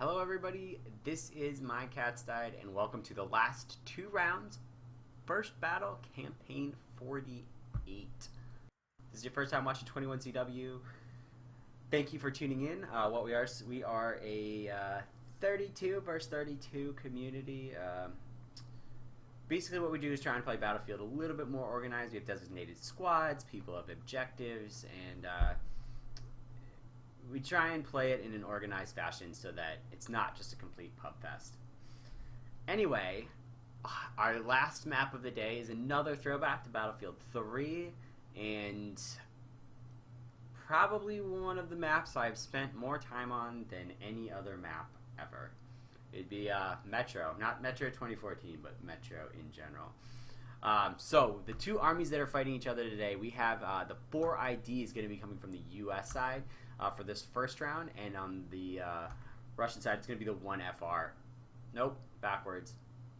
Hello everybody, this is My Cat's Died and welcome to the last 2 rounds, First Battle, Campaign 48. This is your first time watching 21CW. Thank you for tuning in. We are a 32 versus 32 community. Basically what we do is try and play Battlefield a little bit more organized. We have designated squads, people have objectives, and we try and play it in an organized fashion so that it's not just a complete pub fest. Anyway, our last map of the day is another throwback to Battlefield 3, and probably one of the maps I've spent more time on than any other map ever. It'd be Metro, not Metro 2014, but Metro in general. So the two armies that are fighting each other today, we have the 4ID is going to be coming from the US side for this first round, and on the Russian side it's going to be the 1FR. Nope, backwards,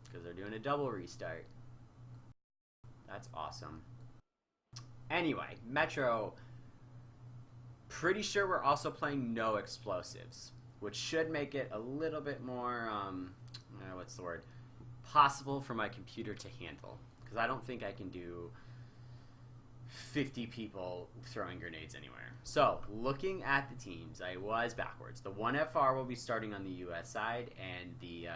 because they're doing a double restart. That's awesome. Anyway, Metro, pretty sure we're also playing no explosives, which should make it a little bit more, what's the word, possible for my computer to handle. Because I don't think I can do 50 people throwing grenades anywhere. So, looking at the teams, I was backwards. The 1FR will be starting on the US side, and the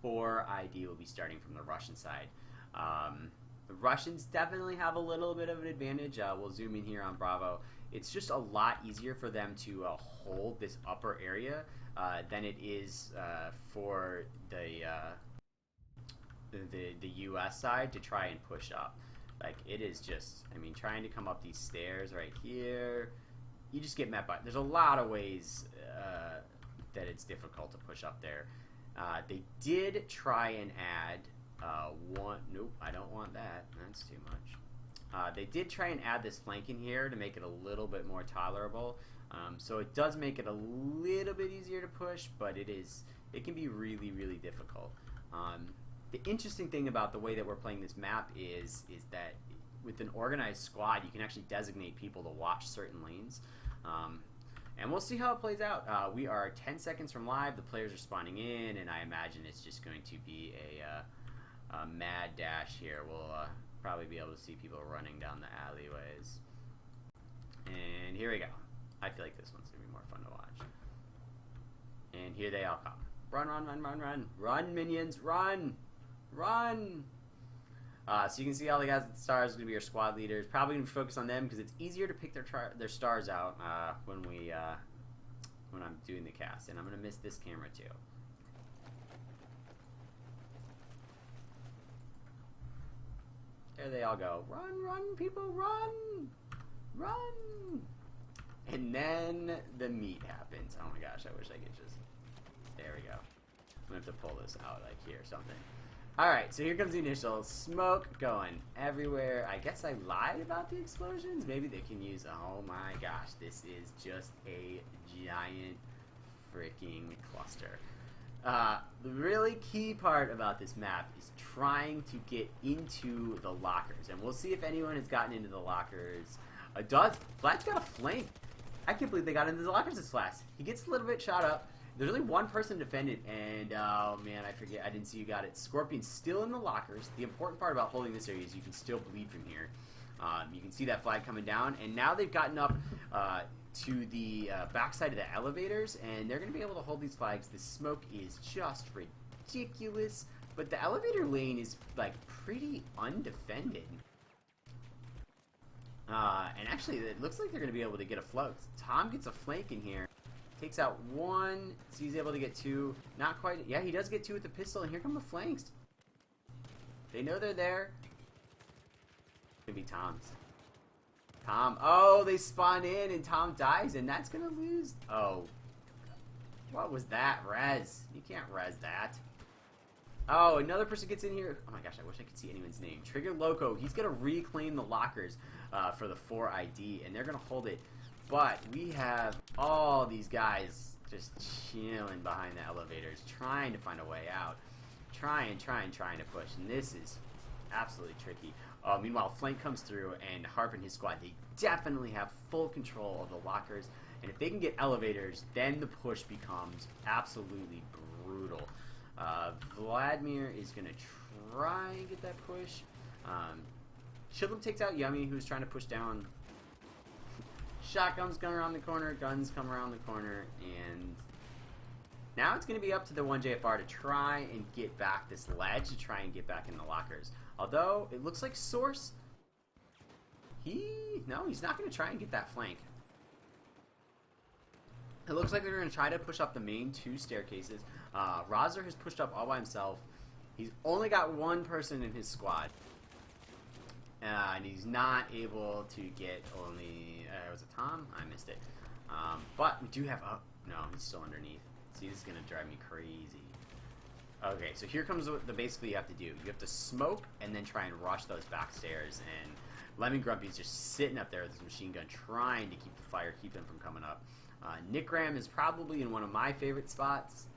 4ID will be starting from the Russian side. The Russians definitely have a little bit of an advantage. We'll zoom in here on Bravo. It's just a lot easier for them to hold this upper area than it is for the US side to try and push up. Like, it is just, I mean, trying to come up these stairs right here, you just get met by, there's a lot of ways that it's difficult to push up there. They did try and add nope, I don't want that, that's too much. They did try and add this flank in here to make it a little bit more tolerable. So it does make it a little bit easier to push, but it can be really, really difficult. The interesting thing about the way that we're playing this map is that with an organized squad, you can actually designate people to watch certain lanes. And we'll see how it plays out. We are 10 seconds from live. The players are spawning in, and I imagine it's just going to be a mad dash here. We'll probably be able to see people running down the alleyways. And here we go. I feel like this one's going to be more fun to watch. And here they all come. Run, run, run, run, run. Run, minions, run! Run! So you can see all the guys with the stars are going to be your squad leaders. Probably going to focus on them because it's easier to pick their stars out when I'm doing the cast. And I'm going to miss this camera too. There they all go. Run, run, people, run! Run! And then the meat happens. Oh my gosh, I wish I could just... There we go. I'm going to have to pull this out like here or something. Alright, so here comes the initial. Smoke going everywhere. I guess I lied about the explosions. Maybe they can use... Oh my gosh, this is just a giant freaking cluster. The really key part about this map is trying to get into the lockers. And we'll see if anyone has gotten into the lockers. Flat's got a flank. I can't believe they got into the lockers this fast. He gets a little bit shot up. There's only one person defended, and oh man, I forget, I didn't see you got it. Scorpion's still in the lockers. The important part about holding this area is you can still bleed from here. You can see that flag coming down, and now they've gotten up to the backside of the elevators, and they're going to be able to hold these flags. The smoke is just ridiculous, but the elevator lane is like pretty undefended. And actually, it looks like they're going to be able to get a float. Tom gets a flank in here. Takes out one, so he's able to get two. Not quite. Yeah, he does get two with the pistol, and here come the flanks. They know they're there. It's going to be Tom's. Tom. Oh, they spawn in, and Tom dies, and that's going to lose. Oh. What was that? Res. You can't res that. Oh, another person gets in here. Oh my gosh, I wish I could see anyone's name. Trigger Loco. He's going to reclaim the lockers for the 4ID, and they're going to hold it. But we have all these guys just chilling behind the elevators, trying to find a way out. Trying to push. And this is absolutely tricky. Meanwhile, Flank comes through, and Harp and his squad, they definitely have full control of the lockers. And if they can get elevators, then the push becomes absolutely brutal. Vladimir is going to try and get that push. Chillum takes out Yummy, who's trying to push down. Shotguns come around the corner, guns come around the corner, and now it's going to be up to the 1JFR to try and get back this ledge, to try and get back in the lockers. Although, it looks like Source, no, he's not going to try and get that flank. It looks like they're going to try to push up the main 2 staircases. Rozer has pushed up all by himself. He's only got 1 person in his squad. And he's not able to get only... was it Tom? I missed it. But we do have... Oh, no, he's still underneath. See, this is going to drive me crazy. Okay, so here comes what basically you have to do. You have to smoke and then try and rush those back stairs. And Lemon Grumpy's just sitting up there with his machine gun trying to keep the fire, keep them from coming up. Nick Graham is probably in one of my favorite spots.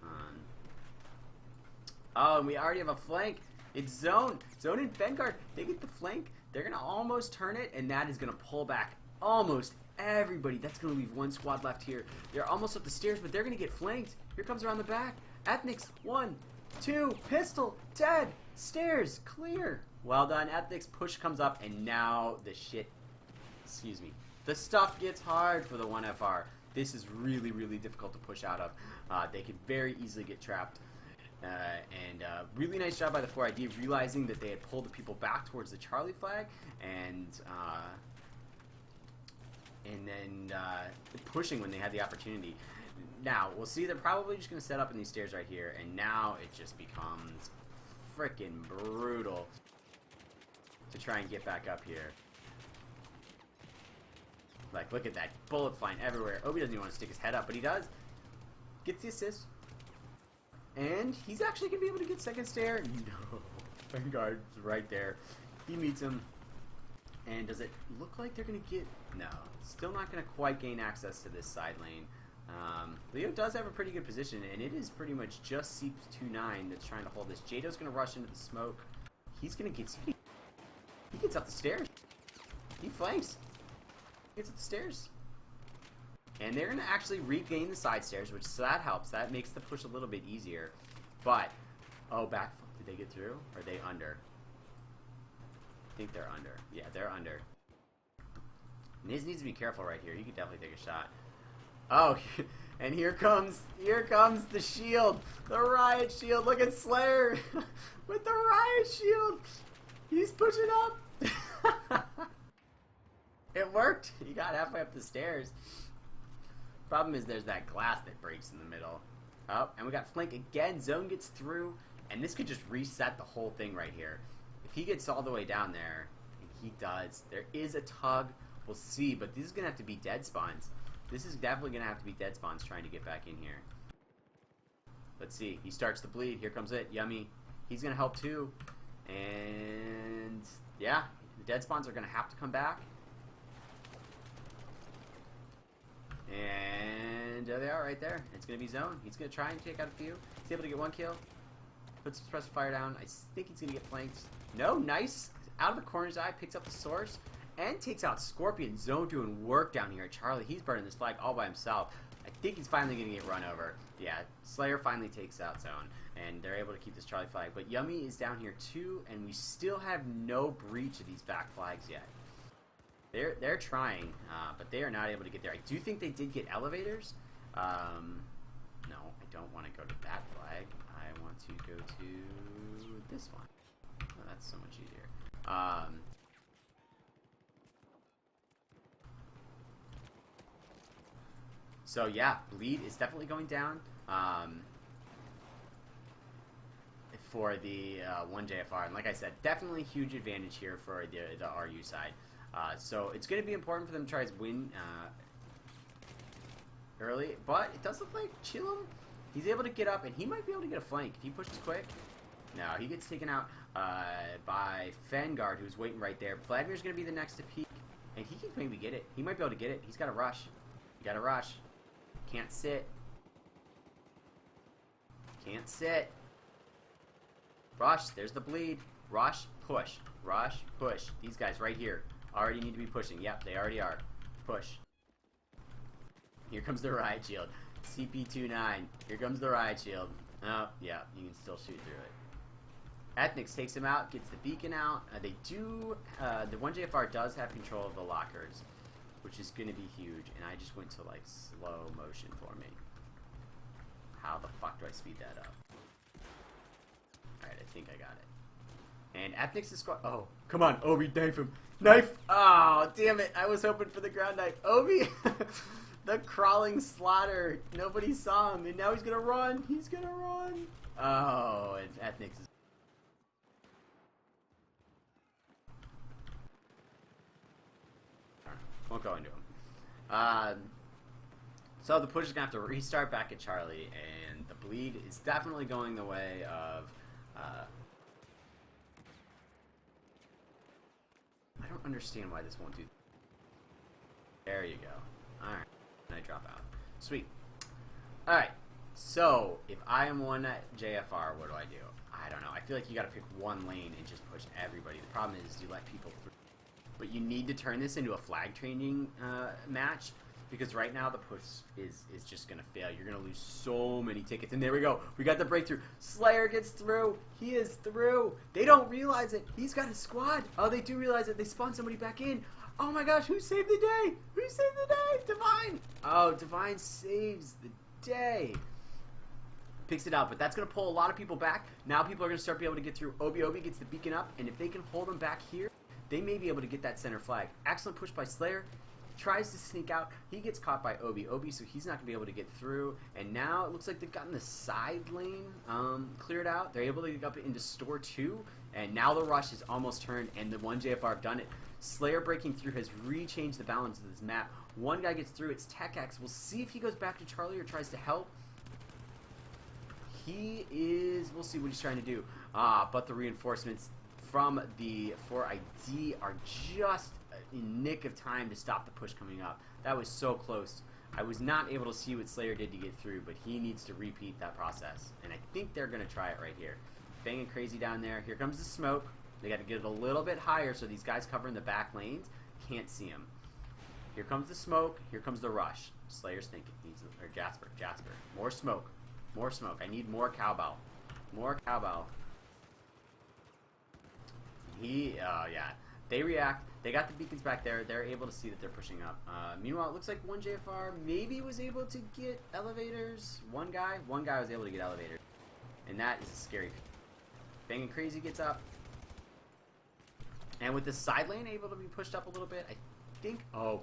Oh, and we already have a flank. It's Zone. Zone and Vanguard. They get the flank. They're going to almost turn it, and that is going to pull back almost everybody. That's going to leave 1 squad left here. They're almost up the stairs, but they're going to get flanked. Here comes around the back. Ethnics, 1, 2, pistol, dead. Stairs, clear. Well done. Ethnics push comes up, and now the shit, the stuff gets hard for the 1FR. This is really, really difficult to push out of. They could very easily get trapped. Really nice job by the 4ID realizing that they had pulled the people back towards the Charlie flag and then pushing when they had the opportunity. Now, we'll see they're probably just going to set up in these stairs right here, and now it just becomes freaking brutal to try and get back up here. Like, look at that. Bullet flying everywhere. Obi doesn't even want to stick his head up, but he does. Gets the assist. And he's actually going to be able to get second stair. No. Vanguard's right there. He meets him. And does it look like they're going to get... No. Still not going to quite gain access to this side lane. Leo does have a pretty good position, and it is pretty much just C29 that's trying to hold this. Jado's going to rush into the smoke. He's going to get... He gets up the stairs. He flanks. He gets up the stairs. And they're going to actually regain the side stairs, which so that helps. That makes the push a little bit easier. But, oh, back. Did they get through? Or are they under? I think they're under. Yeah, they're under. Niz needs to be careful right here. He could definitely take a shot. Oh, and here comes the shield. The riot shield. Look at Slayer with the riot shield. He's pushing up. It worked. He got halfway up the stairs. Problem is there's that glass that breaks in the middle. Oh, and we got flank again. Zone gets through, and this could just reset the whole thing right here. If he gets all the way down there, and he does, there is a tug. We'll see, but this is going to have to be dead spawns. This is definitely going to have to be dead spawns trying to get back in here. Let's see. He starts to bleed. Here comes it. Yummy. He's going to help too. And, yeah, the dead spawns are going to have to come back. And there they are right there. It's going to be Zone. He's going to try and take out a few. He's able to get 1 kill. Puts suppressive fire down. I think he's going to get flanked. No, nice. Out of the corner's eye, picks up the source. And takes out Scorpion. Zone doing work down here. Charlie, he's burning this flag all by himself. I think he's finally going to get run over. Yeah, Slayer finally takes out Zone. And they're able to keep this Charlie flag. But Yummy is down here too. And we still have no breach of these back flags yet. They're trying, but they are not able to get there. I do think they did get elevators. No, I don't want to go to that flag. I want to go to this one. Oh, that's so much easier. So yeah, bleed is definitely going down for the 1JFR. And like I said, definitely huge advantage here for the RU side. So it's going to be important for them to try to win early, but it does look like Chillum, he's able to get up, and he might be able to get a flank if he pushes quick. No, he gets taken out by Vanguard, who's waiting right there. Vladimir's going to be the next to peek, and he can maybe get it. He might be able to get it. He's got to rush. You got to rush. Can't sit. Can't sit. Rush. There's the bleed. Rush, push. Rush, push. These guys right here already need to be pushing. Yep, they already are. Push. Here comes the riot shield. CP29. Here comes the riot shield. Oh, yeah, you can still shoot through it. Ethnics takes him out, gets the beacon out. They do, the 1JFR does have control of the lockers, which is going to be huge. And I just went to like slow motion for me. How the fuck do I speed that up? Alright, I think I got it. And Ethnics is squad. Oh, come on, Obi, knife him. Knife! Oh, damn it. I was hoping for the ground knife. Obi! The crawling slaughter. Nobody saw him, and now he's gonna run. He's gonna run. Oh, and Ethnics is. Won't go into him. So the push is gonna have to restart back at Charlie, and the bleed is definitely going the way of. I don't understand why this won't do. There you go. Alright. And I drop out. Sweet. Alright. So, if I am one at JFR, what do I do? I don't know. I feel like you gotta pick one lane and just push everybody. The problem is you let people through. But you need to turn this into a flag training match, because right now the push is just going to fail. You're going to lose so many tickets. And there we go. We got the breakthrough. Slayer gets through. He is through. They don't realize it. He's got a squad. Oh, they do realize it. They spawn somebody back in. Oh my gosh, who saved the day? Who saved the day? Divine. Oh, Divine saves the day. Picks it out, but that's going to pull a lot of people back. Now people are going to start being able to get through. Obi gets the beacon up, and if they can hold them back here, they may be able to get that center flag. Excellent push by Slayer. Tries to sneak out. He gets caught by Obi, so he's not going to be able to get through. And now it looks like they've gotten the side lane cleared out. They're able to get up into store 2. And now the rush is almost turned, and the 1JFR have done it. Slayer breaking through has rechanged the balance of this map. One guy gets through. It's TechX. We'll see if he goes back to Charlie or tries to help. He is... We'll see what he's trying to do. But the reinforcements from the 4ID are just in nick of time to stop the push coming up. That was so close. I was not able to see what Slayer did to get through, but he needs to repeat that process. And I think they're going to try it right here. Banging crazy down there. Here comes the smoke. They got to get it a little bit higher so these guys covering the back lanes can't see him. Here comes the smoke. Here comes the rush. Slayer's thinking. Or Jasper. More smoke. More smoke. I need more cowbell. More cowbell. Yeah. They react. They got the beacons back there. They're able to see that they're pushing up. Meanwhile, it looks like 1JFR maybe was able to get elevators. One guy was able to get elevators. And that is a scary. Banging Crazy gets up. And with the side lane able to be pushed up a little bit, I think... Oh,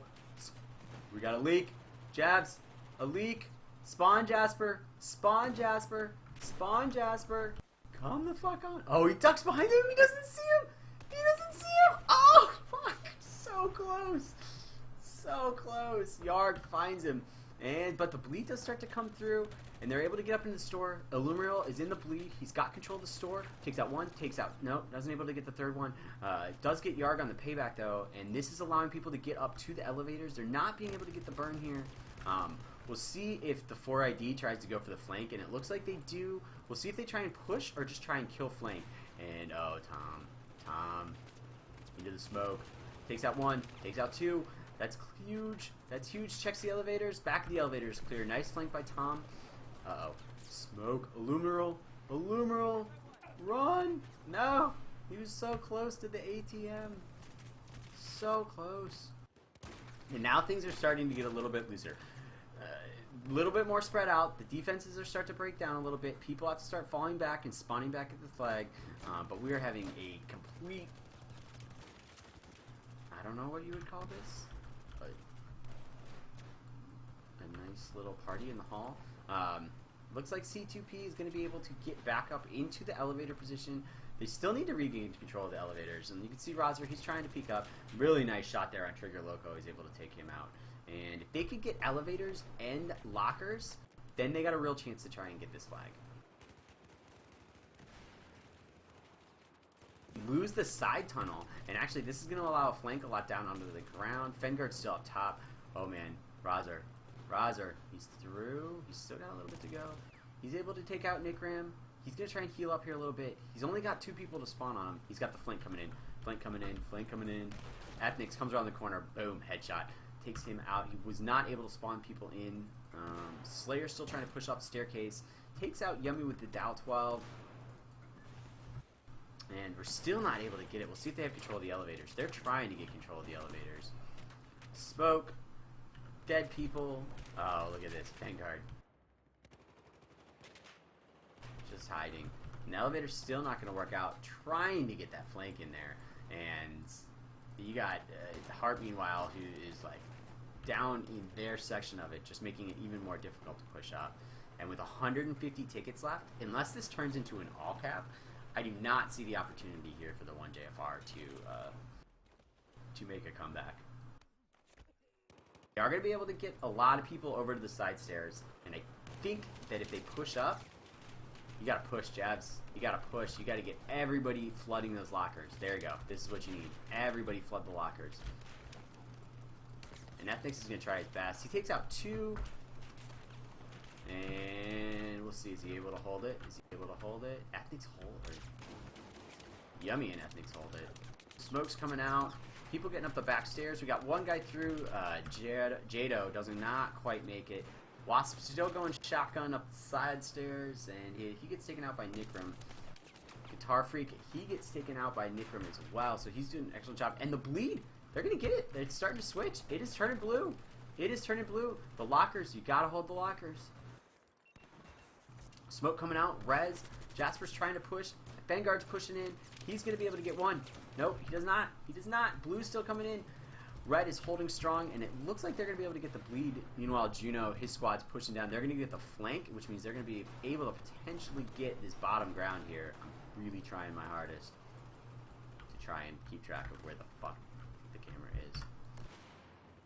we got a leak. Jabs. A leak. Spawn Jasper. Spawn Jasper. Spawn Jasper. Come the fuck on. Oh, he ducks behind him. He doesn't see him. He doesn't see him. Oh, fuck. So close. So close. Yarg finds him. But the bleed does start to come through, and they're able to get up in the store. Illuminal is in the bleed. He's got control of the store. Takes out one. Takes out... No, doesn't able to get the third one. Does get Yarg on the payback, though, and this is allowing people to get up to the elevators. They're not being able to get the burn here. We'll see if the 4ID tries to go for the flank, and it looks like they do. We'll see if they try and push or just try and kill flank. And, oh, Tom into the smoke. Takes out one. Takes out two. That's huge. That's huge. Checks the elevators. Back of the elevators clear. Nice flank by Tom. Uh-oh. Smoke. Illuminal. Run. No. He was so close to the ATM. So close. And now things are starting to get a little bit looser. A little bit more spread out. The defenses are starting to break down a little bit. People have to start falling back and spawning back at the flag. But we are having a complete... I don't know what you would call this. But a nice little party in the hall. Looks like C2P is going to be able to get back up into the elevator position. They still need to regain control of the elevators. And you can see Rozer, he's trying to peek up. Really nice shot there on Trigger Loco. He's able to take him out. And if they could get elevators and lockers, then they got a real chance to try and get this flag. Lose the side tunnel. And actually, this is going to allow a flank a lot down onto the ground. Fenguard's still up top. Oh, man. Rozer. He's through. He's still got a little bit to go. He's able to take out Nick Ram. He's going to try and heal up here a little bit. He's only got 2 people to spawn on him. He's got the flank coming in. Flank coming in. Flank coming in. Ethnix comes around the corner. Boom. Headshot. Takes him out. He was not able to spawn people in. Slayer's still trying to push up the staircase. Takes out Yummy with the Dow 12. And we're still not able to get it. We'll see if they have control of the elevators. They're trying to get control of the elevators. Smoke. Dead people. Oh, look at this. Vanguard. Just hiding. And the elevator's still not going to work out. Trying to get that flank in there. And you got Hart, meanwhile, who is like down in their section of it, just making it even more difficult to push up. And with 150 tickets left, unless this turns into an all cap, I do not see the opportunity here for the 1JFR to make a comeback. They are going to be able to get a lot of people over to the side stairs, and I think that if they push up, you got to push, Jabs. You got to push. You got to get everybody flooding those lockers. There you go. This is what you need. Everybody flood the lockers. And Ethnix is going to try his best. He takes out 2. And we'll see. Is he able to hold it? Is he able to hold it? Ethnix hold it. Yummy and Ethnix hold it. Smoke's coming out. People getting up the back stairs. We got one guy through. Jado does not quite make it. Wasp still going shotgun up the side stairs. And he gets taken out by Nikram. Guitar Freak, he gets taken out by Nikram as well. So he's doing an excellent job. And the bleed, they're going to get it. It's starting to switch. It is turning blue. It is turning blue. The lockers, you got to hold the lockers. Smoke coming out. Rez. Jasper's trying to push. Vanguard's pushing in. He's going to be able to get one. Nope, he does not. He does not. Blue's still coming in. Red is holding strong, and it looks like they're going to be able to get the bleed. Meanwhile, Juno, his squad's pushing down. They're going to get the flank, which means they're going to be able to potentially get this bottom ground here. I'm really trying my hardest to try and keep track of where the fuck the camera is.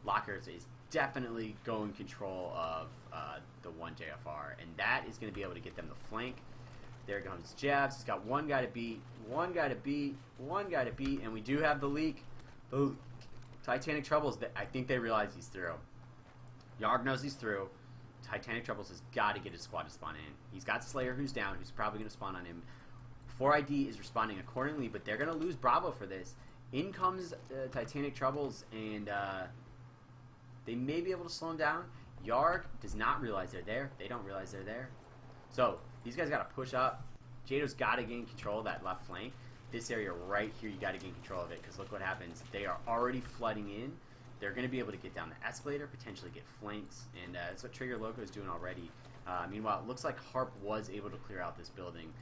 Lockers is definitely going control of the 1JFR, and that is going to be able to get them the flank. There comes Jabs. He's got one guy to beat, one guy to beat, one guy to beat, and we do have the leak. The Titanic Troubles, I think they realize he's through. Yarg knows he's through. Titanic Troubles has got to get his squad to spawn in. He's got Slayer who's down, who's probably going to spawn on him. 4ID is responding accordingly, but they're going to lose Bravo for this. In comes Titanic Troubles, and they may be able to slow him down. Yarg does not realize they're there. They don't realize they're there. So these guys got to push up. Jado's got to gain control of that left flank. This area right here, you got to gain control of it, because look what happens. They are already flooding in. They're going to be able to get down the escalator, potentially get flanks, and that's what Trigger Loco is doing already. Meanwhile, it looks like Harp was able to clear out this building.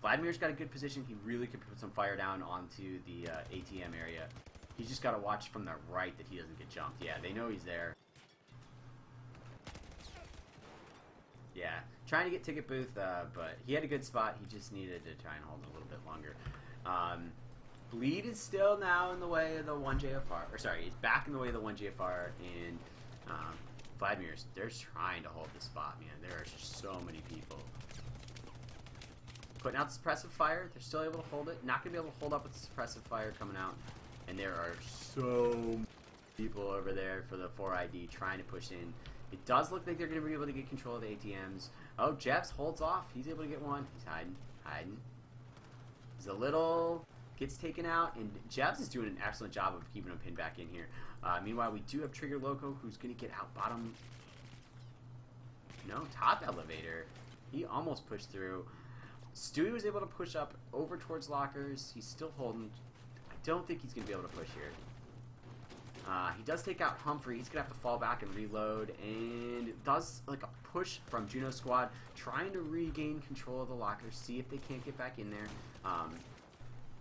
Vladimir's got a good position. He really could put some fire down onto the ATM area. He's just got to watch from the right that he doesn't get jumped. Yeah, they know he's there. Yeah, trying to get Ticket Booth, but he had a good spot. He just needed to try and hold it a little bit longer. Bleed is still now in the way of the 1JFR. Or sorry, he's back in the way of the 1JFR. And Vladimir's, they're trying to hold the spot, man. There are just so many people. Putting out suppressive fire. They're still able to hold it. Not going to be able to hold up with the suppressive fire coming out. And there are so many people over there for the 4ID trying to push in. It does look like they're going to be able to get control of the ATMs. Oh, Jeffs holds off. He's able to get one. He's hiding. He's a little... Gets taken out, and Jeffs is doing an excellent job of keeping him pinned back in here. Meanwhile, we do have Trigger Loco, who's going to get out bottom... No, top elevator. He almost pushed through. Stewie was able to push up over towards lockers. He's still holding. I don't think he's going to be able to push here. He does take out Humphrey. He's going to have to fall back and reload. And does like a push from Juno's squad, trying to regain control of the lockers, see if they can't get back in there.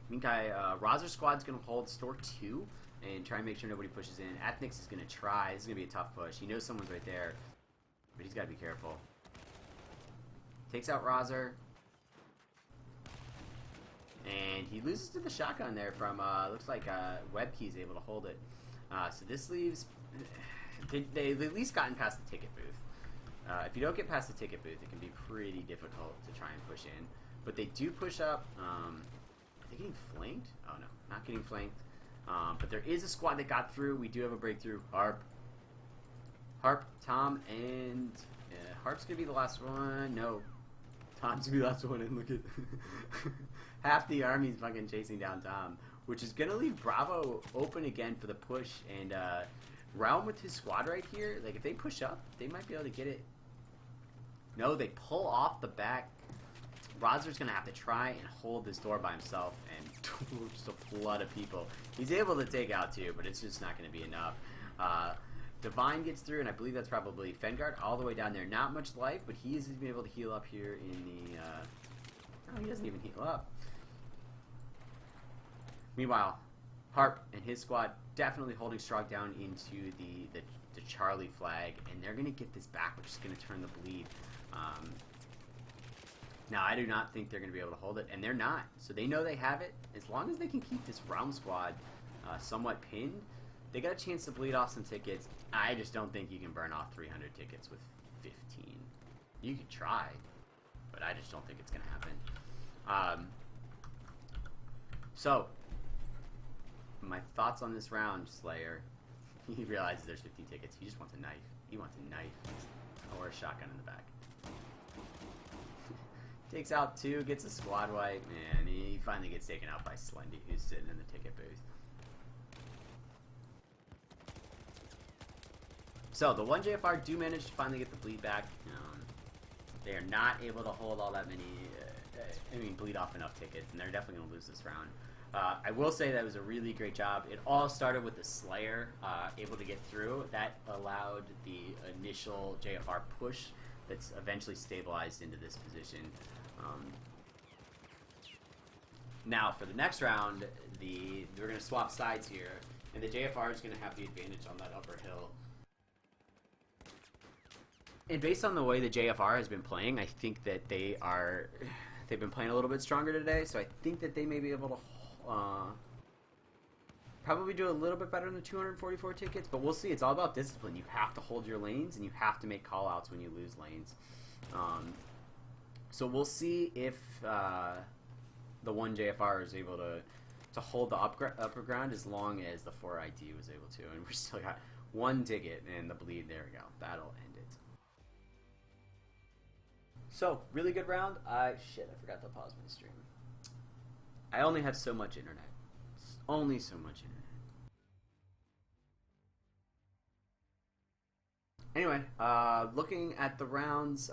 Meantime, Razor's squad's going to hold store 2 and try and make sure nobody pushes in. Athnix is going to try. This is going to be a tough push. He knows someone's right there, but he's got to be careful. Takes out Razor. And he loses to the shotgun there from, looks like Webkey's able to hold it. So this leaves, they've at least gotten past the ticket booth. If you don't get past the ticket booth, it can be pretty difficult to try and push in. But they do push up. Are they getting flanked? Oh no, not getting flanked. But there is a squad that got through. We do have a breakthrough. Harp, Tom, and Harp's going to be the last one. No. Tom's gonna be the last one in. Look at half the army's fucking chasing down Tom, which is gonna leave Bravo open again for the push. And Realm with his squad right here, like if they push up, they might be able to get it. No, they pull off the back. Rozzer's gonna have to try and hold this door by himself, and just a flood of people. He's able to take out two, but it's just not gonna be enough. Divine gets through, and I believe that's probably Fengard all the way down there. Not much life, but he is able to heal up here in the... oh, he doesn't even heal up. Meanwhile, Harp and his squad definitely holding strong down into the Charlie flag, and they're going to get this back, which is going to turn the bleed. Now, I do not think they're going to be able to hold it, and they're not. So they know they have it. As long as they can keep this Realm squad somewhat pinned, they got a chance to bleed off some tickets. I just don't think you can burn off 300 tickets with 15. You could try, but I just don't think it's going to happen. So, my thoughts on this round, Slayer. He realizes there's 15 tickets. He just wants a knife. He wants a knife or a shotgun in the back. Takes out two, gets a squad wipe, and he finally gets taken out by Slendy, who's sitting in the ticket booth. So, the 1 JFR do manage to finally get the bleed back. They are not able to hold all that many, bleed off enough tickets, and they're definitely going to lose this round. I will say that it was a really great job. It all started with the Slayer able to get through. That allowed the initial JFR push that's eventually stabilized into this position. Now, for the next round, we're going to swap sides here, and the JFR is going to have the advantage on that upper hill. And based on the way the JFR has been playing, I think that they've been playing a little bit stronger today, so I think that they may be able to probably do a little bit better than the 244 tickets, but we'll see. It's all about discipline. You have to hold your lanes, and you have to make call-outs when you lose lanes. So we'll see if the 1 JFR is able to hold the upper ground as long as the 4 ID was able to. And we're still got 1 ticket, and the bleed, there we go. That'll end it. So, really good round. Shit, I forgot to pause my stream. I only have so much internet. Only so much internet. Anyway, looking at the rounds,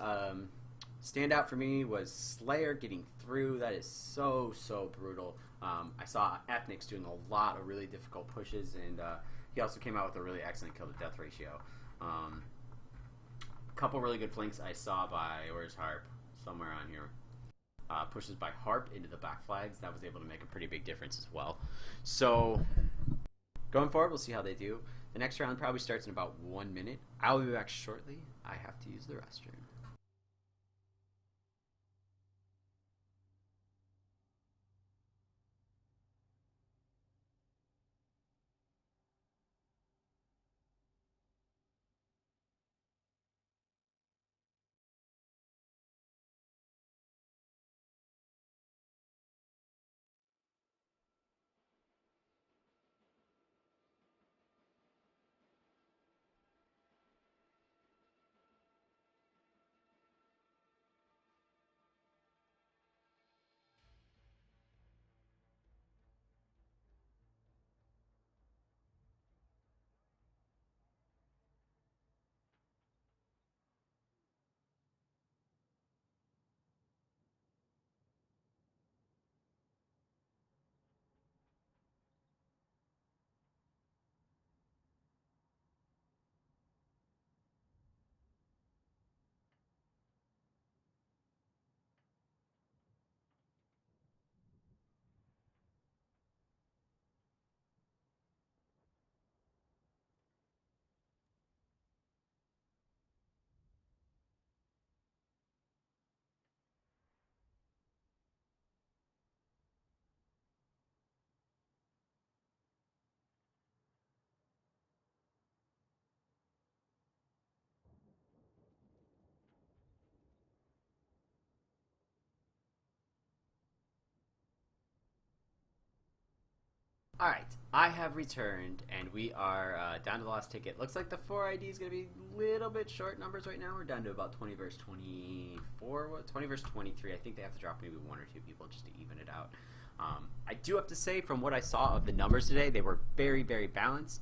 standout for me was Slayer getting through. That is so brutal. I saw Ethnics doing a lot of really difficult pushes, and he also came out with a really excellent kill to death ratio. A couple really good flanks I saw by, where's Harp? Somewhere on here. Pushes by Harp into the back flags. That was able to make a pretty big difference as well. So, going forward, we'll see how they do. The next round probably starts in about 1 minute. I'll be back shortly. I have to use the restroom. Alright, I have returned, and we are down to the last ticket. Looks like the 4 ID is going to be a little bit short numbers right now. We're down to about 20 versus 24, 20 versus 23. I think they have to drop maybe 1 or 2 people just to even it out. I do have to say, from what I saw of the numbers today, they were very, very balanced.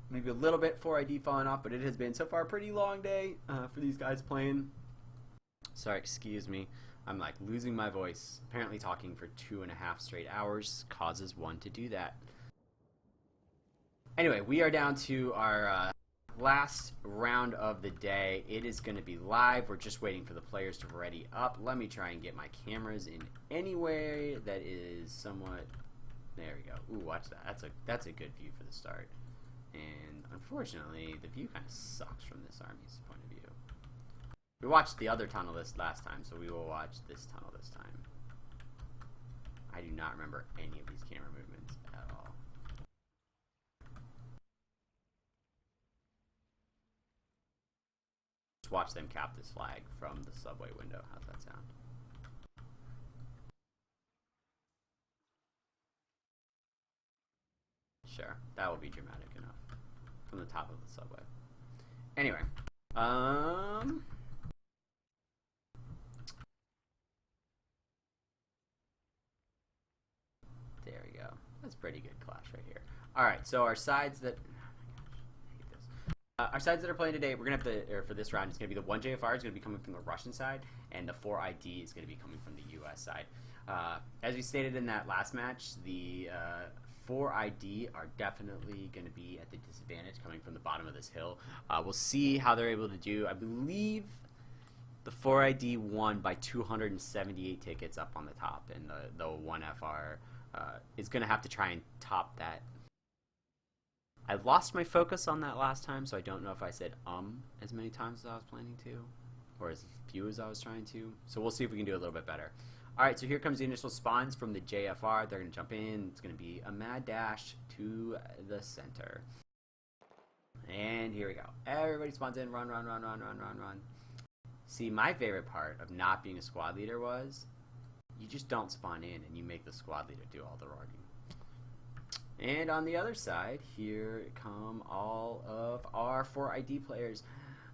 Maybe a little bit 4 ID falling off, but it has been so far a pretty long day for these guys playing. Sorry, excuse me. I'm like losing my voice. Apparently talking for 2.5 straight hours causes one to do that. Anyway, we are down to our last round of the day. It is going to be live. We're just waiting for the players to ready up. Let me try and get my cameras in any way that is somewhat... There we go. Ooh, watch that. That's a good view for the start. And unfortunately, the view kind of sucks from this army's point of view. We watched the other tunnel last time, so we will watch this tunnel this time. I do not remember any of these camera movements at all. Just watch them cap this flag from the subway window. How's that sound? Sure, that will be dramatic enough. From the top of the subway. Anyway, there we go. That's pretty good clash right here. Alright, so our sides that... Oh my gosh, I hate this. Our sides that are playing today, we're going to have to... Or for this round, it's going to be the 1 JFR is going to be coming from the Russian side, and the 4 ID is going to be coming from the US side. As we stated in that last match, the 4 ID are definitely going to be at the disadvantage coming from the bottom of this hill. We'll see how they're able to do. I believe the 4 ID won by 278 tickets up on the top, and the 1FR is going to have to try and top that. I lost my focus on that last time, so I don't know if I said as many times as I was planning to, or as few as I was trying to. So we'll see if we can do a little bit better. Alright, so here comes the initial spawns from the JFR. They're going to jump in. It's going to be a mad dash to the center. And here we go. Everybody spawns in. Run, run, run, run, run, run, run. See, my favorite part of not being a squad leader was you just don't spawn in and you make the squad leader do all the running. And on the other side, here come all of our 4 ID players.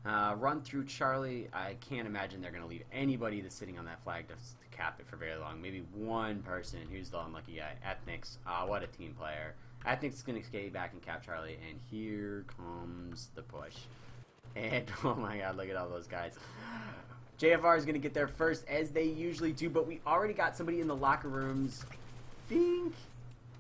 Run through Charlie. I can't imagine they're going to leave anybody that's sitting on that flag to cap it for very long. Maybe one person. Who's the unlucky guy? Ethnix. What a team player. Ethnix is going to skate back and cap Charlie. And here comes the push. And oh my god, look at all those guys. JFR is going to get there first, as they usually do. But we already got somebody in the locker rooms, I think.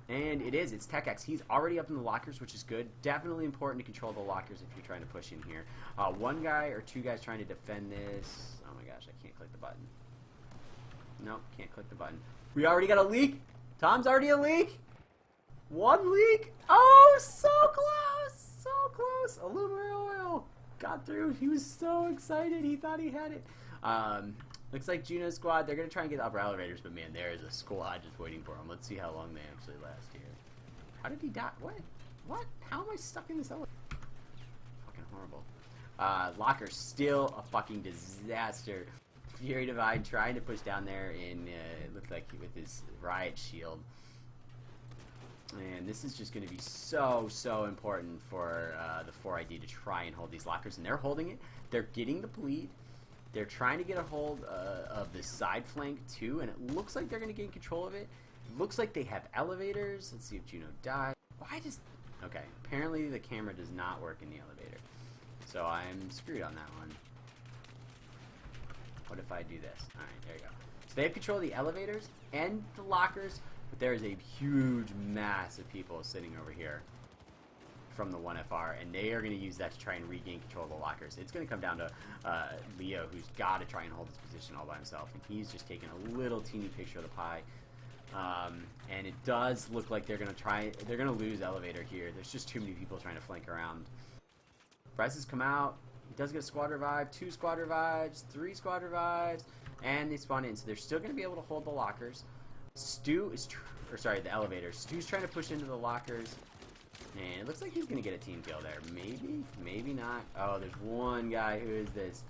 And it's TechX. He's already up in the lockers, which is good. Definitely important to control the lockers if you're trying to push in here. 1 guy or 2 guys trying to defend this. Oh my gosh, I can't click the button. Nope, can't click the button. We already got a leak. Tom's already a leak. 1 leak. Oh, so close. So close. Aluminum oil got through. He was so excited. He thought he had it. Looks like Juno's squad, they're going to try and get the upper elevators, but man, there is a squad just waiting for him. Let's see how long they actually last here. How did he die? What? What? How am I stuck in this elevator? Fucking horrible. Locker's still a fucking disaster. Fury Divine trying to push down there in, it looked like with his riot shield. And this is just going to be so, so important for the 4 ID to try and hold these lockers. And they're holding it. They're getting the bleed. They're trying to get a hold of the side flank too, and it looks like they're going to gain control of it. It looks like they have elevators. Let's see if Juno died. Why does... Okay, apparently the camera does not work in the elevator. So I'm screwed on that one. What if I do this? Alright, there you go. So they have control of the elevators and the lockers, but there is a huge mass of people sitting over here from the 1FR, and they are going to use that to try and regain control of the lockers. It's going to come down to Leo, who's got to try and hold his position all by himself, and he's just taking a little teeny picture of the pie. And it does look like they're going to lose elevator here. There's just too many people trying to flank around. Bryce has come out. He does get a squad revive, 2 squad revives, 3 squad revives, and they spawn in. So they're still going to be able to hold the lockers. Stu is, the elevators. Stu's trying to push into the lockers. And it looks like he's going to get a team kill there. Maybe, maybe not. Oh, there's one guy who is this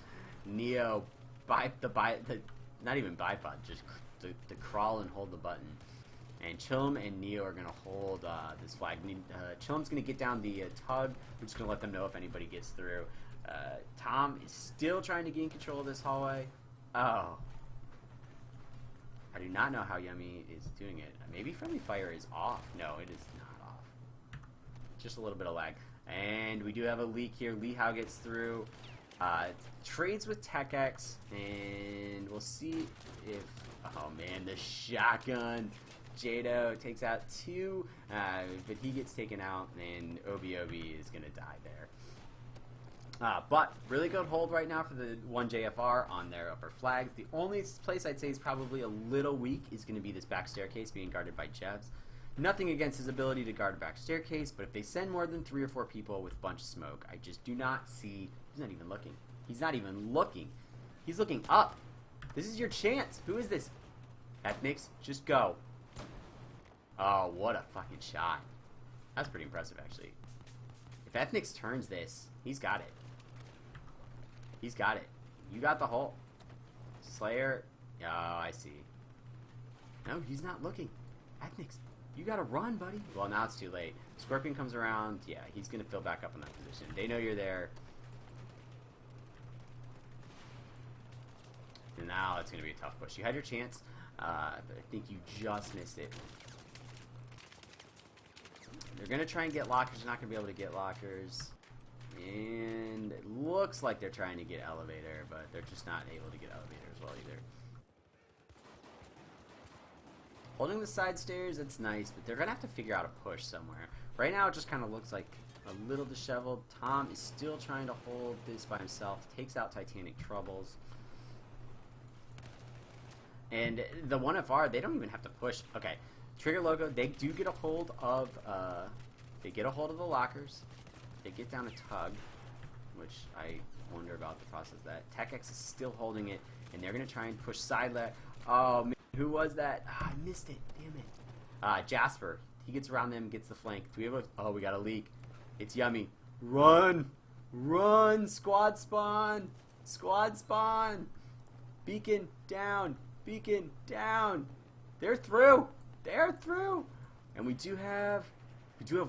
Neo, not even bipod, just to crawl and hold the button. And Chillum and Neo are going to hold this flag. Chillum's going to get down the tug. We're just going to let them know if anybody gets through. Tom is still trying to gain control of this hallway. Oh. I do not know how Yummy is doing it. Maybe Friendly Fire is off. No, it is not off. Just a little bit of lag. And we do have a leak here. Lee Howe gets through. Trades with TechX. And we'll see if... Oh, man, the shotgun. Jado takes out 2, but he gets taken out, and Obi is going to die there. But really good hold right now for the 1JFR on their upper flags. The only place I'd say is probably a little weak is going to be this back staircase being guarded by Jebs. Nothing against his ability to guard a back staircase, but if they send more than 3 or 4 people with a bunch of smoke, I just do not see... He's not even looking. He's not even looking. He's looking up. This is your chance. Who is this? Ethnics, just go. Oh, what a fucking shot. That's pretty impressive, actually. If Ethnics turns this, he's got it. He's got it. You got the hole. Slayer. Oh, I see. No, he's not looking. Ethnics, you gotta run, buddy. Well, now it's too late. Scorpion comes around. Yeah, he's gonna fill back up in that position. They know you're there. And now it's gonna be a tough push. You had your chance, but I think you just missed it. They're going to try and get lockers. They're not going to be able to get lockers. And it looks like they're trying to get elevator, but they're just not able to get elevator as well either. Holding the side stairs, that's nice, but they're going to have to figure out a push somewhere. Right now it just kind of looks like a little disheveled. Tom is still trying to hold this by himself. Takes out Titanic Troubles. And the 1FR, they don't even have to push. Okay. Trigger Logo, they do get a hold of the lockers. They get down a tug, which I wonder about the process of that. TechX is still holding it, and they're going to try and push side left. Oh, man, who was that? I missed it. Damn it. Jasper, he gets around them, gets the flank. Do we have a... Oh, we got a leak. It's Yummy. Run! Run! Squad spawn! Squad spawn! Beacon down! Beacon down! They're through! They're through! And we do have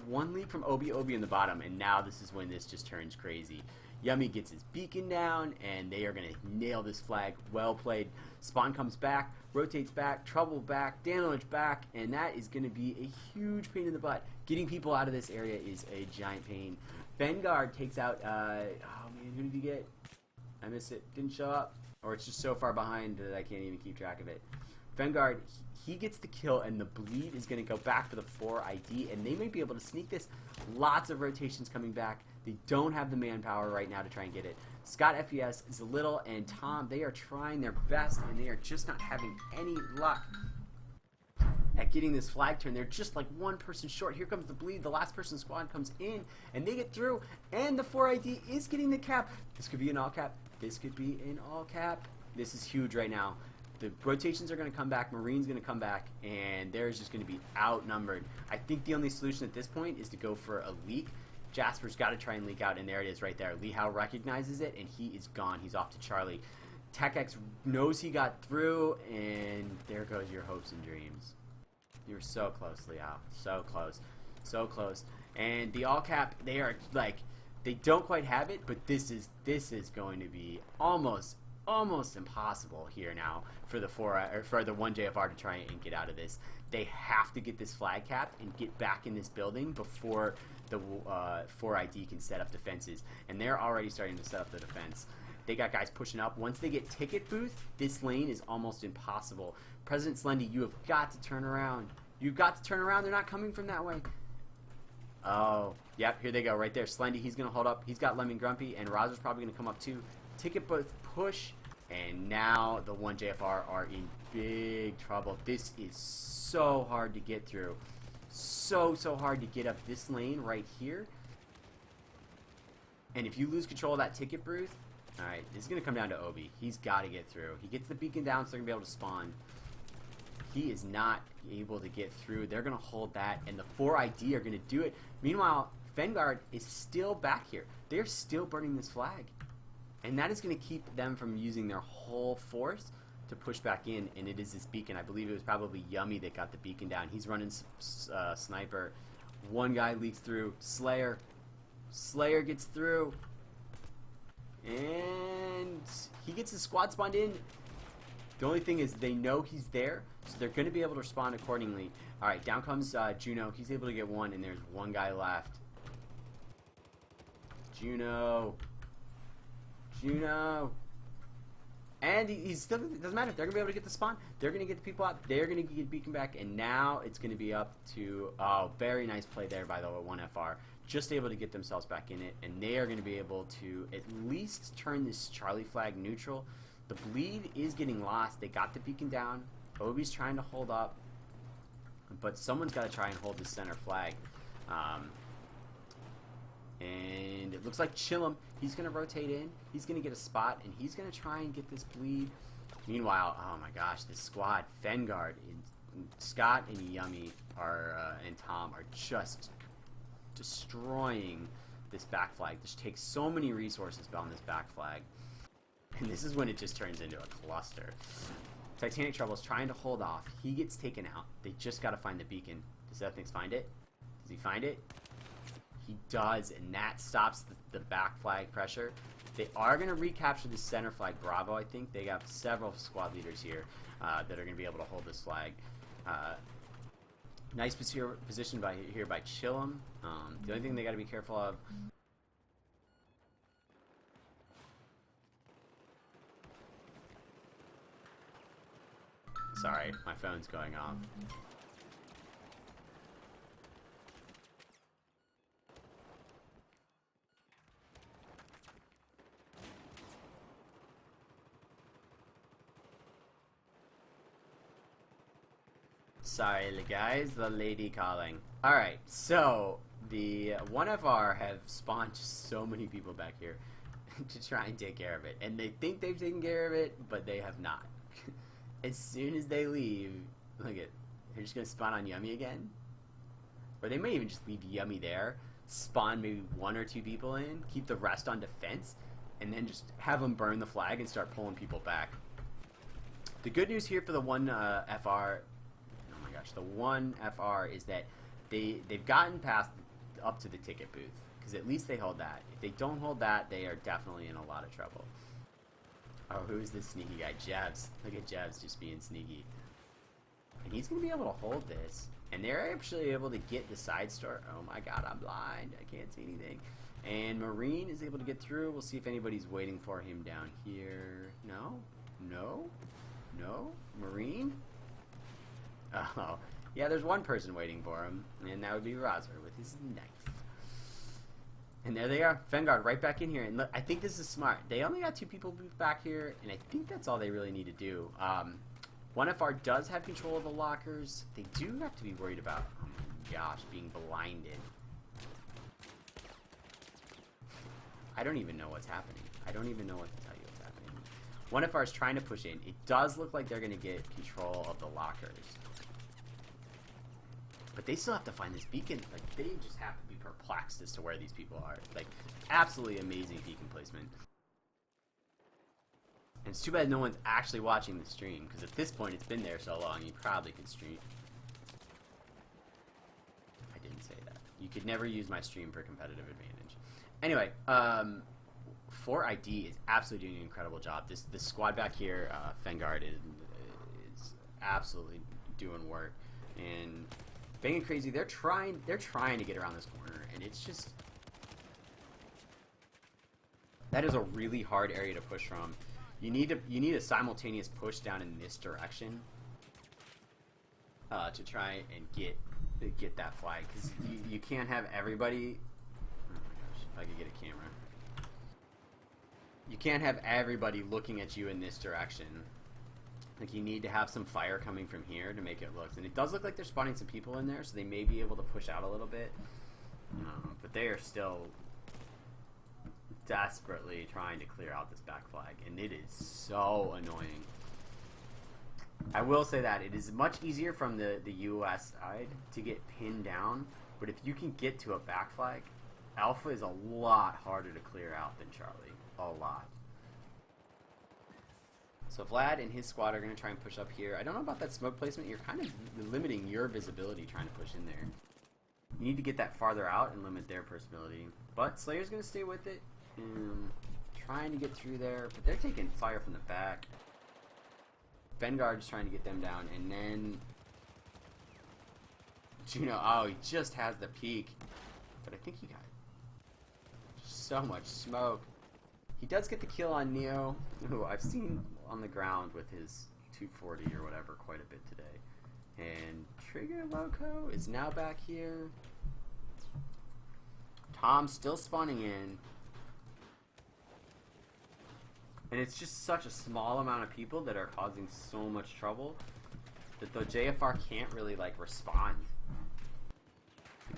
one leak from Obi in the bottom, and now this is when this just turns crazy. Yummy gets his beacon down, and they are going to nail this flag. Well played. Spawn comes back, rotates back, Trouble back, damage back, and that is going to be a huge pain in the butt. Getting people out of this area is a giant pain. Vanguard takes out, oh man, who did he get? I missed it. Didn't show up. Or it's just so far behind that I can't even keep track of it. Vanguard, he gets the kill, and the bleed is going to go back for the 4 ID, and they might be able to sneak this. Lots of rotations coming back. They don't have the manpower right now to try and get it. Scott FES is a little, and Tom, they are trying their best, and they are just not having any luck at getting this flag turn. They're just like one person short. Here comes the bleed. The last person squad comes in, and they get through, and the 4 ID is getting the cap. This could be an all cap. This could be an all cap. This is huge right now. The rotations are going to come back, Marine's going to come back, and they're just going to be outnumbered. I think the only solution at this point is to go for a leak. Jasper's got to try and leak out, and there it is right there. Lee Howe recognizes it, and he is gone. He's off to Charlie. TechX knows he got through, and there goes your hopes and dreams. You were so close, Lee Howe. So close. So close. And the all cap, they are like, they don't quite have it, but this is going to be almost impossible here now for the 1JFR to try and get out of this. They have to get this flag cap and get back in this building before the 4 ID can set up defenses, and they're already starting to set up the defense. They got guys pushing up. Once they get ticket booth, this lane is almost impossible. President Slendy, you have got to turn around. You've got to turn around. They're not coming from that way. Oh, yep, here they go right there. Slendy, he's going to hold up. He's got Lemon Grumpy, and Rozer's probably going to come up too. Ticket booth push. And now the 1JFR are in big trouble. This is so hard to get through. So hard to get up this lane right here. And if you lose control of that ticket booth, alright, this is going to come down to Obi. He's got to get through. He gets the beacon down so they're going to be able to spawn. He is not able to get through. They're going to hold that, and the 4 ID are going to do it. Meanwhile, Vanguard is still back here. They're still burning this flag. And that is going to keep them from using their whole force to push back in, and it is this beacon. I believe it was probably Yummy that got the beacon down. He's running sniper. One guy leaks through. Slayer gets through, and he gets his squad spawned in. The only thing is they know he's there, so they're going to be able to respond accordingly. Alright, down comes Juno. He's able to get one, and there's one guy left. Juno. And he's still, it doesn't matter. They're going to be able to get the spawn. They're going to get the people out. They're going to get beacon back, and now it's going to be up to, oh, very nice play there by the 1FR. Just able to get themselves back in it, and they are going to be able to at least turn this Charlie flag neutral. The bleed is getting lost. They got the beacon down. Obi's trying to hold up, but someone's got to try and hold the center flag. And it looks like Chillum, he's going to rotate in. He's going to get a spot, and he's going to try and get this bleed. Meanwhile, oh my gosh, this squad, Vanguard, Scott and Yummy and Tom are just destroying this back flag. This takes so many resources on this back flag. And this is when it just turns into a cluster. Titanic Trouble's trying to hold off. He gets taken out. They just got to find the beacon. Does Ethnix find it? Does he find it? He does, and that stops the back flag pressure. They are going to recapture the center flag, Bravo, I think. They got several squad leaders here that are going to be able to hold this flag. Nice position here by Chillum. The only thing they got to be careful of... Sorry, my phone's going off. Sorry, guys, the lady calling. Alright, so the 1FR have spawned just so many people back here to try and take care of it. And they think they've taken care of it, but they have not. As soon as they leave, look at, they're just going to spawn on Yummy again. Or they may even just leave Yummy there, spawn maybe 1 or 2 people in, keep the rest on defense, and then just have them burn the flag and start pulling people back. The good news here for the 1FR, oh my gosh, the 1FR is that they've gotten past up to the ticket booth, because at least they hold that. If they don't hold that, they are definitely in a lot of trouble. Oh, who's this sneaky guy? Jebs. Look at Jebs just being sneaky. And he's going to be able to hold this. And they're actually able to get the side store. Oh my god, I'm blind. I can't see anything. And Marine is able to get through. We'll see if anybody's waiting for him down here. No? No? No? Marine? Oh. Yeah, there's one person waiting for him. And that would be Rozer with his knife. And there they are, Vanguard right back in here. And look, I think this is smart. They only got 2 people back here, and I think that's all they really need to do. 1FR does have control of the lockers. They do have to be worried about, oh my gosh, being blinded. I don't even know what's happening. I don't even know what to tell you what's happening. 1FR is trying to push in. It does look like they're going to get control of the lockers. But they still have to find this beacon. Like, they just have to be perplexed as to where these people are. Like, absolutely amazing beacon placement. And it's too bad no one's actually watching the stream, because at this point it's been there so long, you probably could stream. I didn't say that. You could never use my stream for competitive advantage. Anyway, 4ID is absolutely doing an incredible job. This squad back here, Vanguard, is absolutely doing work. And Bang & Crazy, they're trying to get around this corner, and it's just, that is a really hard area to push from. You need a simultaneous push down in this direction to try and get that flag, because you can't have everybody. Oh my gosh, if I could get a camera. You can't have everybody looking at you in this direction. Like, you need to have some fire coming from here to make it look. And it does look like they're spawning some people in there, so they may be able to push out a little bit. But they are still desperately trying to clear out this back flag. And it is so annoying. I will say that it is much easier from the US side to get pinned down. But if you can get to a back flag, Alpha is a lot harder to clear out than Charlie. A lot. So Vlad and his squad are going to try and push up here. I don't know about that smoke placement. You're kind of limiting your visibility trying to push in there. You need to get that farther out and limit their possibility. But Slayer's going to stay with it. Trying to get through there. But they're taking fire from the back. Vanguard's trying to get them down. And then Juno, oh, he just has the peak. But I think he got so much smoke. He does get the kill on Neo, who I've seen on the ground with his 240 or whatever quite a bit today. And Trigger Loco is now back here. Tom's still spawning in. And it's just such a small amount of people that are causing so much trouble that the JFR can't really like respond.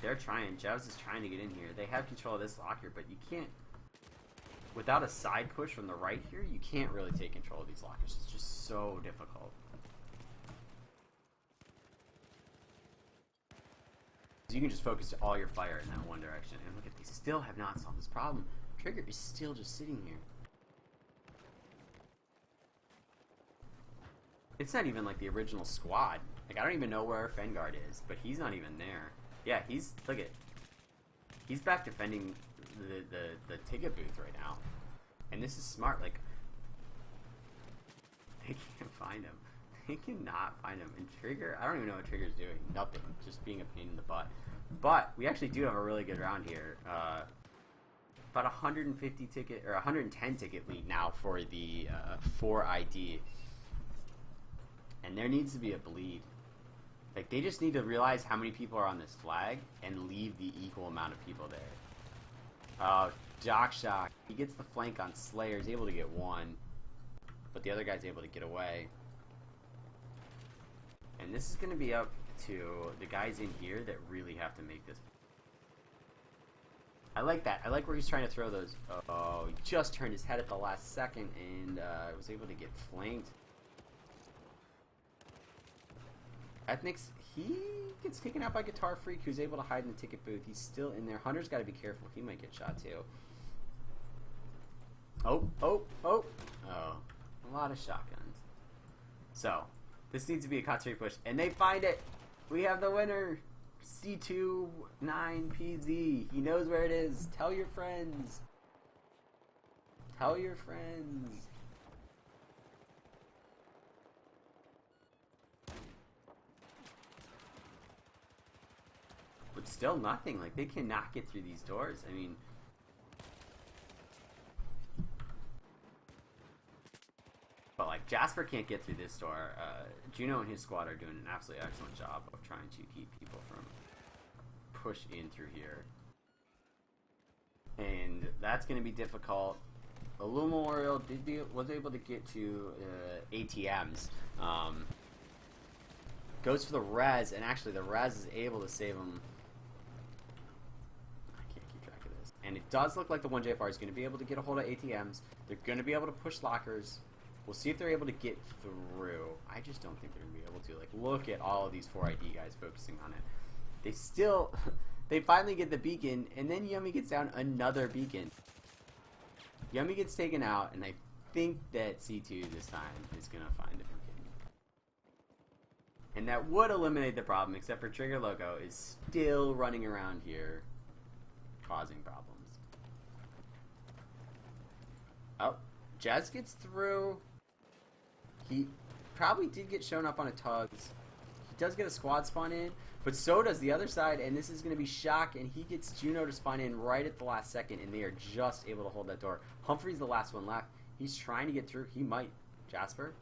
They're trying. Jevs is trying to get in here. They have control of this locker, but you can't. Without a side push from the right here, you can't really take control of these lockers. It's just so difficult. You can just focus all your fire in that one direction. And look at these. Still have not solved this problem. Trigger is still just sitting here. It's not even like the original squad. Like, I don't even know where Vanguard is, but he's not even there. Yeah, he's, look at, he's back defending the ticket booth right now. And this is smart, like, they can't find him. They cannot find him. And Trigger, I don't even know what Trigger's doing. Nothing. Just being a pain in the butt. But we actually do have a really good round here. About 150 ticket, or 110 ticket lead now for the 4 ID. And there needs to be a bleed. Like, they just need to realize how many people are on this flag and leave the equal amount of people there. Oh, Dockshock. He gets the flank on Slayer. He's able to get one. But the other guy's able to get away. And this is going to be up to the guys in here that really have to make this. I like that. I like where he's trying to throw those. Oh, he just turned his head at the last second and was able to get flanked. Ethnics, he gets taken out by Guitar Freak, who's able to hide in the ticket booth. He's still in there. Hunter's got to be careful. He might get shot too. Oh. A lot of shotguns. So, this needs to be a Katsuri push. And they find it. We have the winner. C29PZ. He knows where it is. Tell your friends. Tell your friends. But still nothing. Like, they cannot get through these doors. I mean, but like Jasper can't get through this door. Juno and his squad are doing an absolutely excellent job of trying to keep people from push in through here. And that's going to be difficult. Illumina Memorial was able to get to ATMs. Goes for the res, and actually the res is able to save him. I can't keep track of this. And it does look like the 1JFR is going to be able to get a hold of ATMs. They're going to be able to push lockers. We'll see if they're able to get through. I just don't think they're going to be able to. Like, look at all of these 4ID guys focusing on it. They still, they finally get the beacon, and then Yummy gets down another beacon. Yummy gets taken out, and I think that C2 this time is going to find a beacon. And that would eliminate the problem, except for Trigger Loco is still running around here, causing problems. Oh, Jazz gets through. He probably did get shown up on a tugs. He does get a squad spawn in, but so does the other side, and this is going to be Shock, and he gets Juno to spawn in right at the last second, and they are just able to hold that door. Humphrey's the last one left. He's trying to get through. He might. Jasper?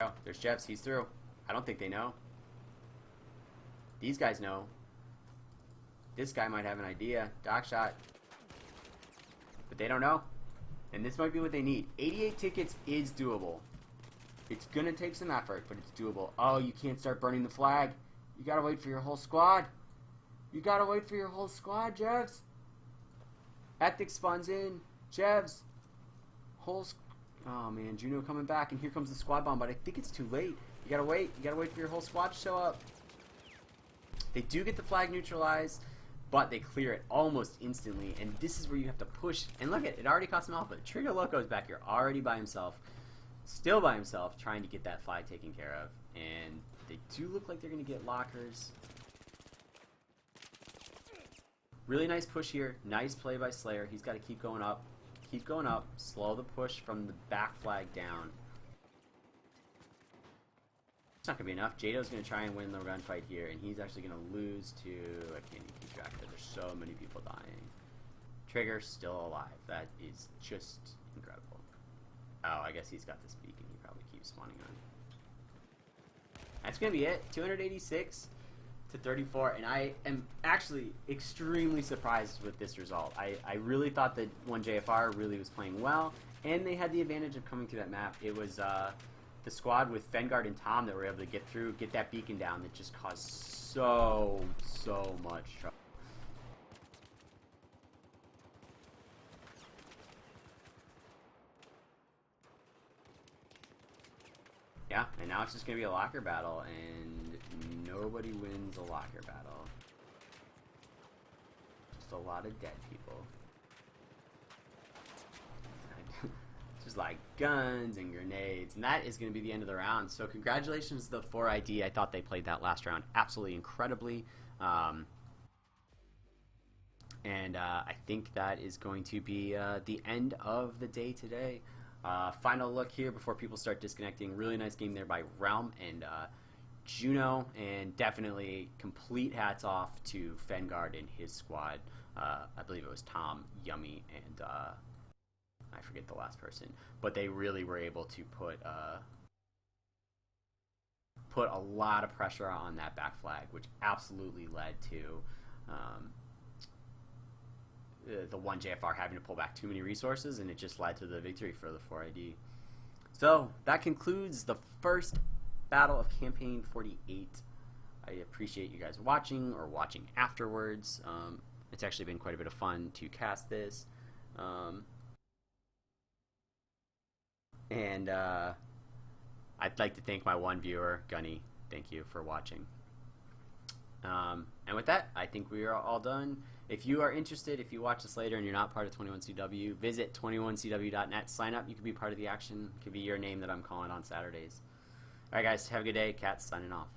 Oh, there's Jeffs. He's through. I don't think they know. These guys know. This guy might have an idea. Dock shot. But they don't know. And this might be what they need. 88 tickets is doable. It's going to take some effort, but it's doable. Oh, you can't start burning the flag. You got to wait for your whole squad. You got to wait for your whole squad, Jevs. Ethics spawns in. Jevs. Oh, man. Juno coming back, and here comes the squad bomb, but I think it's too late. You got to wait. You got to wait for your whole squad to show up. They do get the flag neutralized. but they clear it almost instantly, and this is where you have to push. And look at it, already cost him alpha. Trigger Loco's back here, already by himself, still by himself, trying to get that flag taken care of. And they do look like they're going to get lockers. Really nice push here. Nice play by Slayer. He's got to keep going up. Keep going up. Slow the push from the back flag down. It's not going to be enough. Jado's going to try and win the gunfight here, and he's actually going to lose to... I can't even keep track of it. There's so many people dying. Trigger still alive. That is just incredible. Oh, I guess he's got this beacon. He probably keeps spawning on. That's going to be it. 286 to 34, and I am actually extremely surprised with this result. I really thought that 1JFR really was playing well, and they had the advantage of coming through that map. It was the squad with Fengard and Tom that were able to get through, get that beacon down that just caused so much trouble. Yeah, and now it's just going to be a locker battle, and nobody wins a locker battle. Just a lot of dead people. Just like guns and grenades, and that is going to be the end of the round. So congratulations to the 4ID. I thought they played that last round absolutely incredibly. And I think that is going to be the end of the day today. Final look here before people start disconnecting. Really nice game there by Realm and Juno, and definitely complete hats off to Fengard and his squad. I believe it was Tom, Yummy, and I forget the last person, but they really were able to put a lot of pressure on that back flag, which absolutely led to the 1JFR having to pull back too many resources, and it just led to the victory for the 4ID. So that concludes the first battle of Campaign 48. I appreciate you guys watching or watching afterwards. It's actually been quite a bit of fun to cast this. And I'd like to thank my one viewer, Gunny. Thank you for watching. And with that, I think we are all done. If you are interested, if you watch this later and you're not part of 21CW, visit 21cw.net. Sign up. You can be part of the action. It could be your name that I'm calling on Saturdays. All right, guys. Have a good day. Cats signing off.